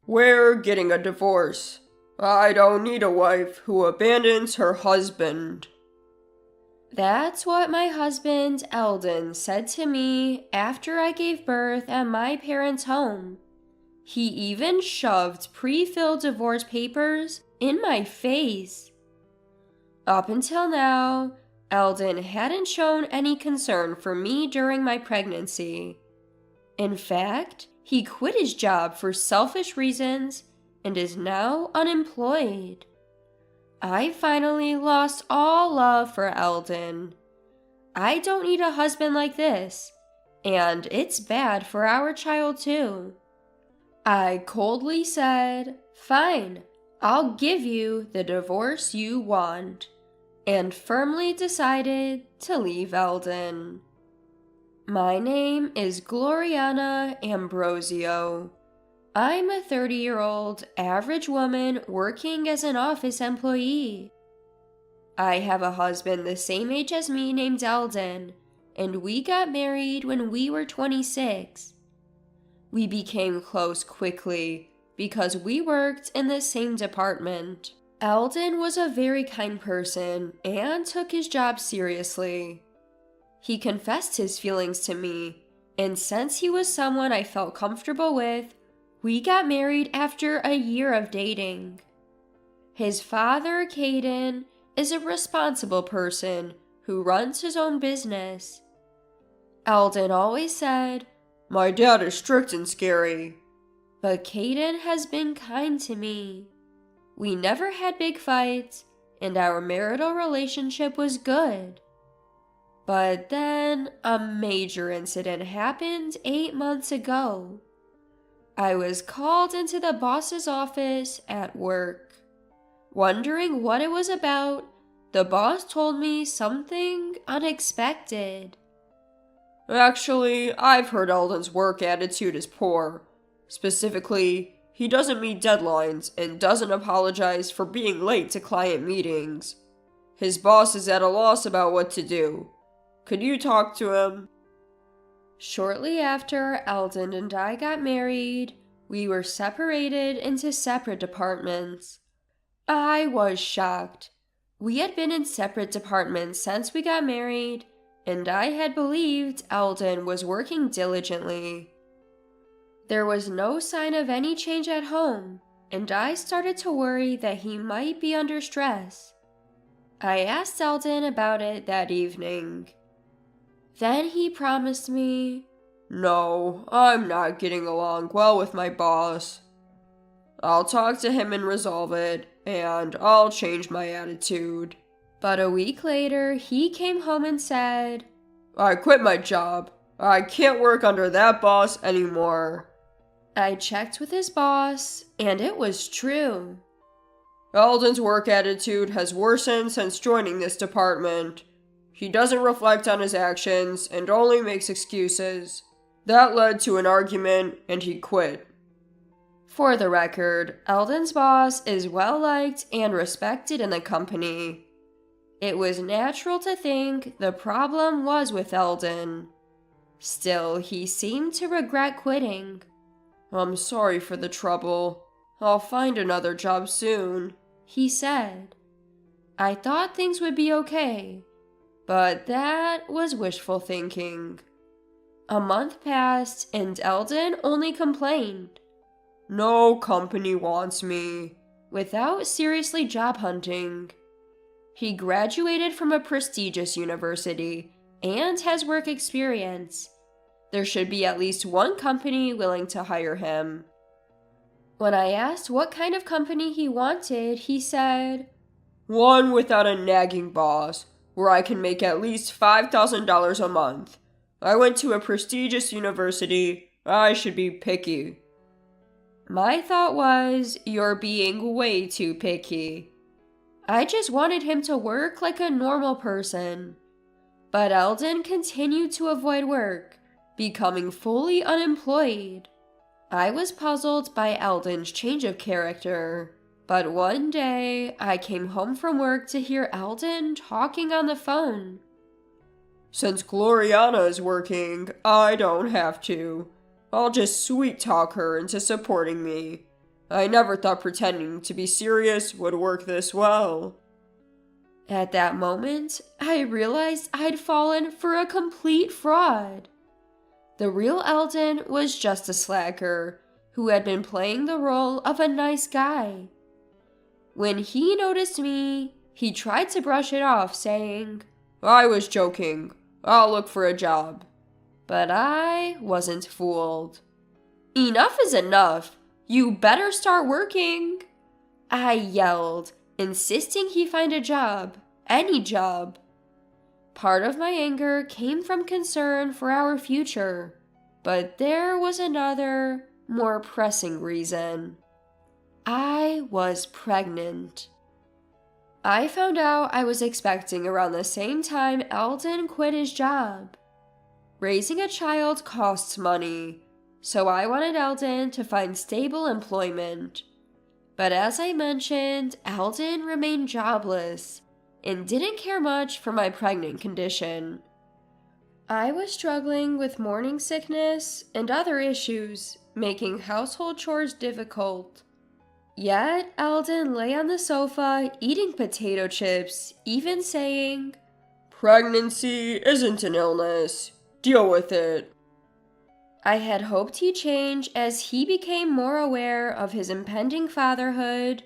We're getting a divorce. I don't need a wife who abandons her husband. That's what my husband, Eldon, said to me after I gave birth at my parents' home. He even shoved pre-filled divorce papers in my face. Up until now, Eldon hadn't shown any concern for me during my pregnancy. In fact, he quit his job for selfish reasons and is now unemployed. I finally lost all love for Eldon. I don't need a husband like this, and it's bad for our child too. I coldly said, "Fine, I'll give you the divorce you want," and firmly decided to leave Eldon. My name is Gloriana Ambrosio. I'm a 30-year-old average woman working as an office employee. I have a husband the same age as me named Eldon, and we got married when we were 26. We became close quickly because we worked in the same department. Eldon was a very kind person and took his job seriously. He confessed his feelings to me, and since he was someone I felt comfortable with, we got married after a year of dating. His father, Caden, is a responsible person who runs his own business. Eldon always said, "My dad is strict and scary." but Caden has been kind to me. We never had big fights, and our marital relationship was good. But then a major incident happened 8 months ago. I was called into the boss's office at work. Wondering what it was about, the boss told me something unexpected. Actually, I've heard Eldon's work attitude is poor. Specifically, he doesn't meet deadlines and doesn't apologize for being late to client meetings. His boss is at a loss about what to do. Could you talk to him? Shortly after Eldon and I got married, we were separated into separate departments. I was shocked. We had been in separate departments since we got married, and I had believed Eldon was working diligently. There was no sign of any change at home, and I started to worry that he might be under stress. I asked Eldon about it that evening. Then he promised me, "No, I'm not getting along well with my boss. I'll talk to him and resolve it, and I'll change my attitude." But a week later, he came home and said, "I quit my job. I can't work under that boss anymore." I checked with his boss, and it was true. "Eldon's work attitude has worsened since joining this department. He doesn't reflect on his actions and only makes excuses. That led to an argument, and he quit." For the record, Eldon's boss is well liked and respected in the company. It was natural to think the problem was with Eldon. Still, he seemed to regret quitting. "I'm sorry for the trouble. I'll find another job soon," he said. I thought things would be okay, but that was wishful thinking. A month passed and Eldon only complained. "No company wants me," without seriously job hunting. He graduated from a prestigious university and has work experience. There should be at least one company willing to hire him. When I asked what kind of company he wanted, he said, "One without a nagging boss, where I can make at least $5,000 a month. I went to a prestigious university. I should be picky." My thought was, you're being way too picky. I just wanted him to work like a normal person. But Eldon continued to avoid work, becoming fully unemployed. I was puzzled by Eldon's change of character. But one day, I came home from work to hear Eldon talking on the phone. "Since Gloriana is working, I don't have to. I'll just sweet talk her into supporting me. I never thought pretending to be serious would work this well. At that moment, I realized I'd fallen for a complete fraud. The real Eldon was just a slacker who had been playing the role of a nice guy. When he noticed me, he tried to brush it off, saying, I was joking. I'll look for a job. But I wasn't fooled. Enough is enough. You better start working. I yelled, insisting he find a job, any job. Part of my anger came from concern for our future, but there was another, more pressing reason. I was pregnant. I found out I was expecting around the same time Eldon quit his job. Raising a child costs money, so I wanted Eldon to find stable employment. But as I mentioned, Eldon remained jobless and didn't care much for my pregnant condition. I was struggling with morning sickness and other issues, making household chores difficult. Yet Eldon lay on the sofa eating potato chips, even saying, Pregnancy isn't an illness. Deal with it. I had hoped he'd change as he became more aware of his impending fatherhood,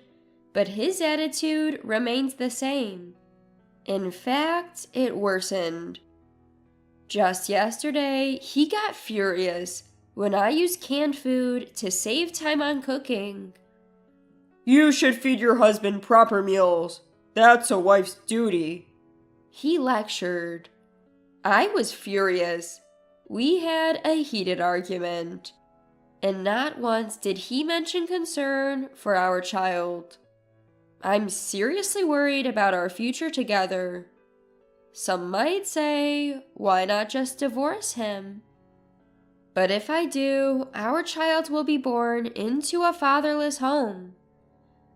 but his attitude remained the same. In fact, it worsened. Just yesterday, he got furious when I used canned food to save time on cooking. You should feed your husband proper meals. That's a wife's duty. He lectured. I was furious. We had a heated argument, and not once did he mention concern for our child. I'm seriously worried about our future together. Some might say, why not just divorce him? But if I do, our child will be born into a fatherless home.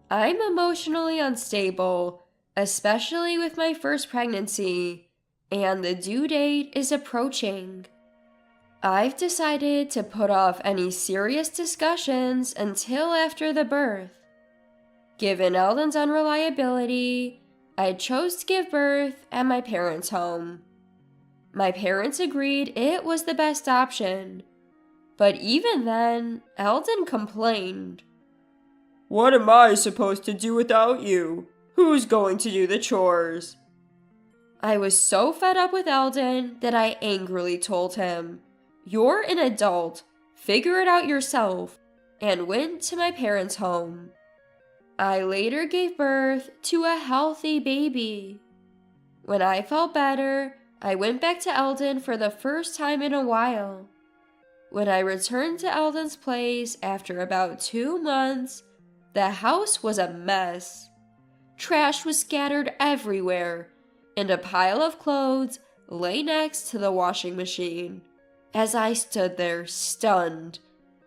I'm emotionally unstable, especially with my first pregnancy, and the due date is approaching. I've decided to put off any serious discussions until after the birth. Given Eldon's unreliability, I chose to give birth at my parents' home. My parents agreed it was the best option, but even then, Eldon complained. What am I supposed to do without you? Who's going to do the chores? I was so fed up with Eldon that I angrily told him, You're an adult, figure it out yourself, and went to my parents' home. I later gave birth to a healthy baby. When I felt better, I went back to Eldon for the first time in a while. When I returned to Eldon's place after about 2 months, the house was a mess. Trash was scattered everywhere, and a pile of clothes lay next to the washing machine. As I stood there, stunned,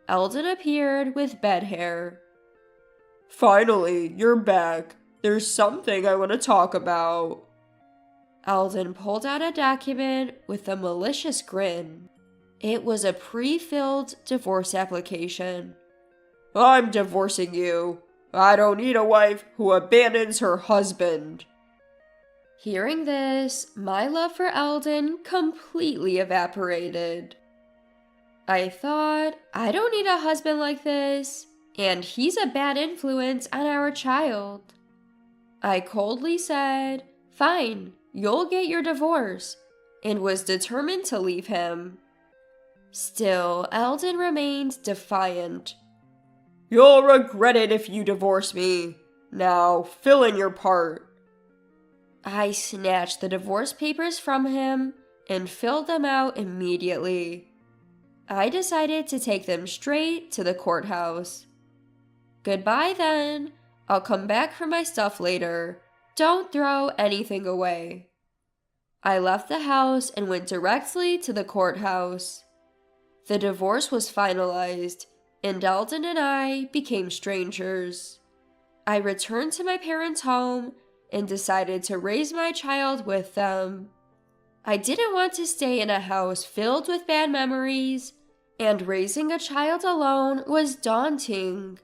Eldon appeared with bed hair. Finally, you're back. There's something I want to talk about. Eldon pulled out a document with a malicious grin. It was a pre-filled divorce application. I'm divorcing you. I don't need a wife who abandons her husband. Hearing this, my love for Eldon completely evaporated. I thought, I don't need a husband like this, and he's a bad influence on our child. I coldly said, Fine, you'll get your divorce, and was determined to leave him. Still, Eldon remained defiant. You'll regret it if you divorce me. Now, fill in your part. I snatched the divorce papers from him and filled them out immediately. I decided to take them straight to the courthouse. Goodbye then. I'll come back for my stuff later. Don't throw anything away. I left the house and went directly to the courthouse. The divorce was finalized, and Eldon and I became strangers. I returned to my parents' home and decided to raise my child with them. I didn't want to stay in a house filled with bad memories, and raising a child alone was daunting.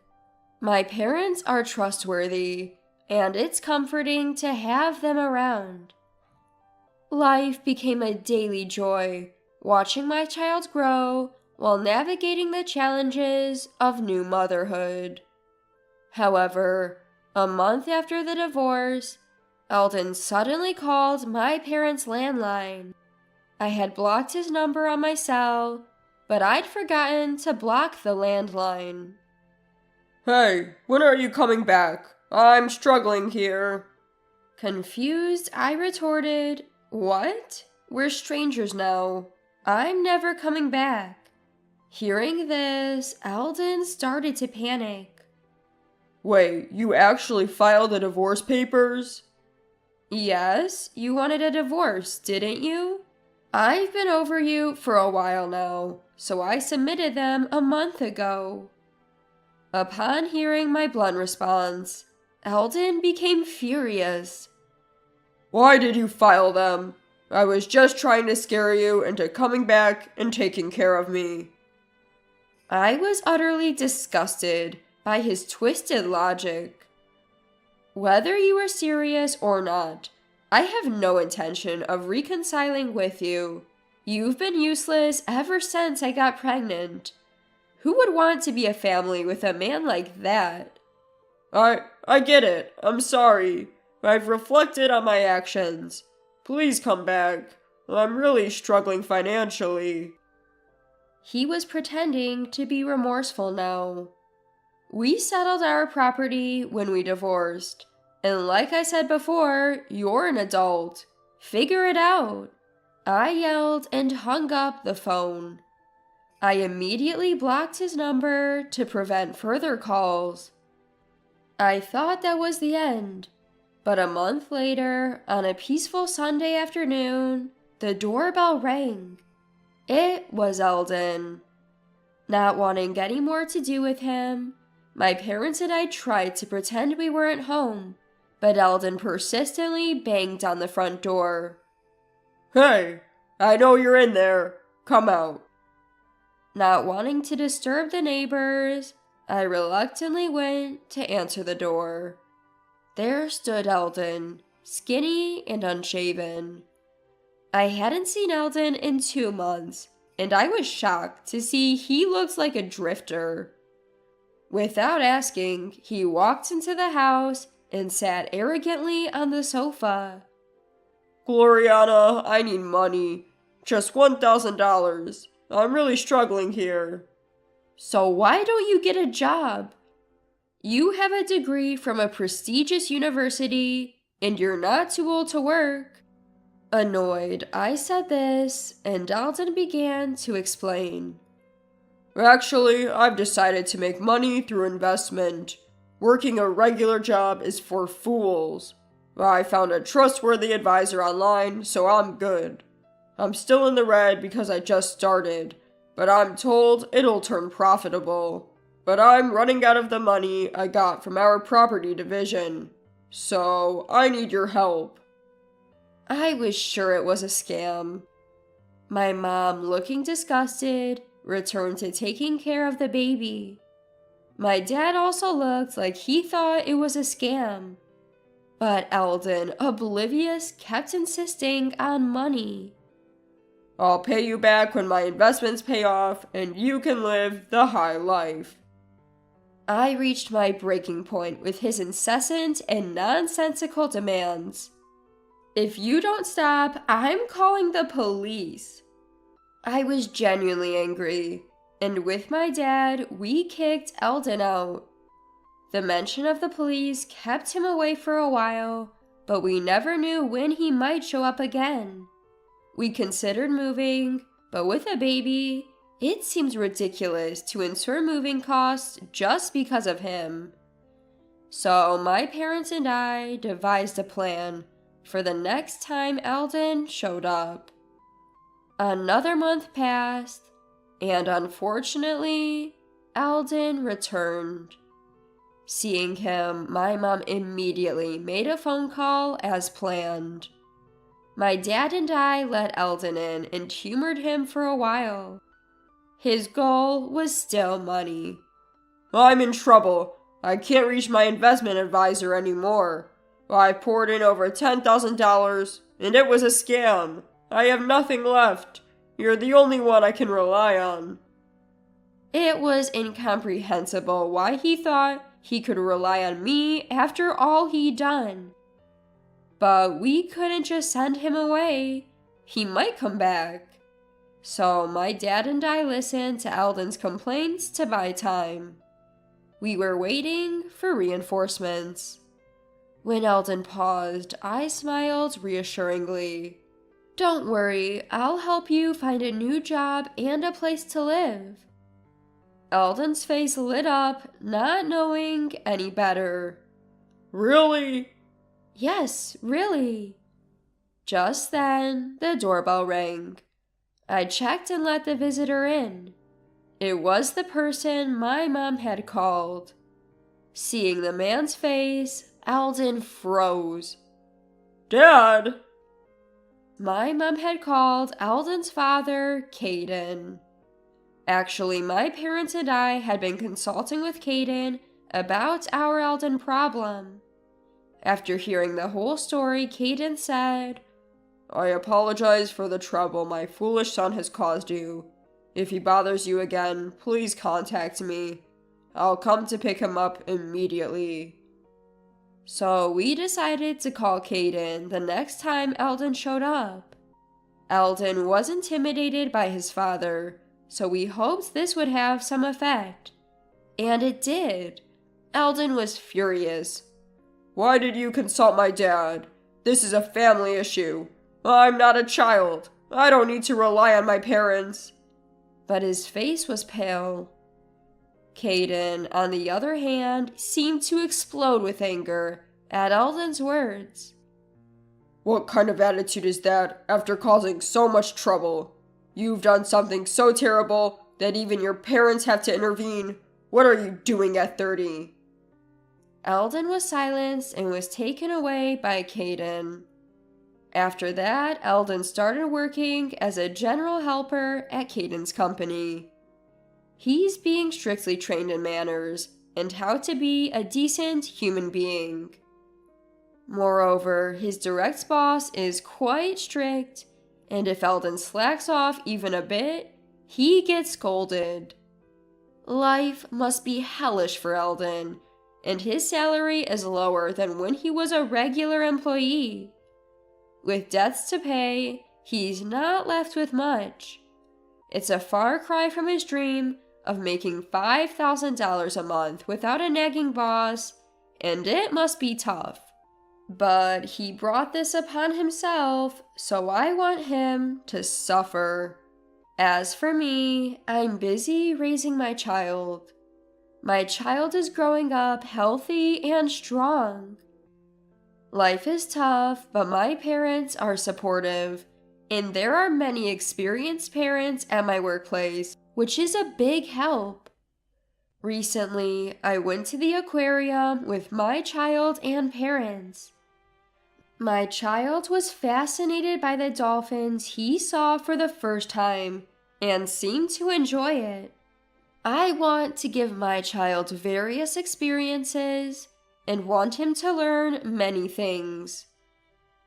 My parents are trustworthy, and it's comforting to have them around. Life became a daily joy, watching my child grow while navigating the challenges of new motherhood. However, a month after the divorce, Eldon suddenly called my parents' landline. I had blocked his number on my cell, but I'd forgotten to block the landline. Hey, when are you coming back? I'm struggling here. Confused, I retorted, "What? We're strangers now. I'm never coming back." Hearing this, Eldon started to panic. Wait, you actually filed the divorce papers? Yes, you wanted a divorce, didn't you? I've been over you for a while now, so I submitted them a month ago. Upon hearing my blunt response, Eldon became furious. Why did you file them? I was just trying to scare you into coming back and taking care of me. I was utterly disgusted by his twisted logic. Whether you are serious or not, I have no intention of reconciling with you. You've been useless ever since I got pregnant. Who would want to be a family with a man like that? I get it. I'm sorry. I've reflected on my actions. Please come back. I'm really struggling financially. He was pretending to be remorseful now. We settled our property when we divorced. And like I said before, you're an adult. Figure it out. I yelled and hung up the phone. I immediately blocked his number to prevent further calls. I thought that was the end, but a month later, on a peaceful Sunday afternoon, the doorbell rang. It was Eldon. Not wanting any more to do with him, my parents and I tried to pretend we weren't home, but Eldon persistently banged on the front door. Hey, I know you're in there. Come out. Not wanting to disturb the neighbors, I reluctantly went to answer the door. There stood Eldon, skinny and unshaven. I hadn't seen Eldon in 2 months, and I was shocked to see he looked like a drifter. Without asking, he walked into the house and sat arrogantly on the sofa. Gloriana, I need money. Just $1,000. I'm really struggling here. So why don't you get a job? You have a degree from a prestigious university, and you're not too old to work. Annoyed, I said this, and Eldon began to explain. Actually, I've decided to make money through investment. Working a regular job is for fools. I found a trustworthy advisor online, so I'm good. I'm still in the red because I just started, but I'm told it'll turn profitable. But I'm running out of the money I got from our property division, so I need your help. I was sure it was a scam. My mom, looking disgusted, returned to taking care of the baby. My dad also looked like he thought it was a scam. But Eldon, oblivious, kept insisting on money. I'll pay you back when my investments pay off and you can live the high life. I reached my breaking point with his incessant and nonsensical demands. If you don't stop, I'm calling the police. I was genuinely angry, and with my dad, we kicked Eldon out. The mention of the police kept him away for a while, but we never knew when he might show up again. We considered moving, but with a baby, it seems ridiculous to insure moving costs just because of him. So my parents and I devised a plan for the next time Eldon showed up. Another month passed, and unfortunately, Eldon returned. Seeing him, my mom immediately made a phone call as planned. My dad and I let Eldon in and humored him for a while. His goal was still money. I'm in trouble. I can't reach my investment advisor anymore. I poured in over $10,000, and it was a scam. I have nothing left. You're the only one I can rely on." It was incomprehensible why he thought he could rely on me after all he'd done. But we couldn't just send him away. He might come back. So my dad and I listened to Eldon's complaints to buy time. We were waiting for reinforcements. When Eldon paused, I smiled reassuringly. "Don't worry, I'll help you find a new job and a place to live." Eldon's face lit up, not knowing any better. "Really?" "Yes, really." Just then, the doorbell rang. I checked and let the visitor in. It was the person my mom had called. Seeing the man's face, Eldon froze. "Dad!" My mom had called Eldon's father, Caden. Actually, my parents and I had been consulting with Caden about our Eldon problem. After hearing the whole story, Caden said, "I apologize for the trouble my foolish son has caused you. If he bothers you again, please contact me. I'll come to pick him up immediately." So we decided to call Caden the next time Eldon showed up. Eldon was intimidated by his father, so we hoped this would have some effect. And it did. Eldon was furious. "Why did you consult my dad? This is a family issue. I'm not a child. I don't need to rely on my parents." But his face was pale. Caden, on the other hand, seemed to explode with anger at Eldon's words. "What kind of attitude is that after causing so much trouble? You've done something so terrible that even your parents have to intervene. What are you doing at 30? Eldon was silenced and was taken away by Caden. After that, Eldon started working as a general helper at Caden's company. He's being strictly trained in manners and how to be a decent human being. Moreover, his direct boss is quite strict, and if Eldon slacks off even a bit, he gets scolded. Life must be hellish for Eldon, and his salary is lower than when he was a regular employee. With debts to pay, he's not left with much. It's a far cry from his dream of making $5,000 a month without a nagging boss, and it must be tough. But he brought this upon himself, so I want him to suffer. As for me, I'm busy raising my child. My child is growing up healthy and strong. Life is tough, but my parents are supportive, and there are many experienced parents at my workplace, which is a big help. Recently, I went to the aquarium with my child and parents. My child was fascinated by the dolphins he saw for the first time and seemed to enjoy it. I want to give my child various experiences and want him to learn many things.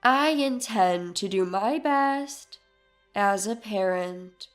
I intend to do my best as a parent.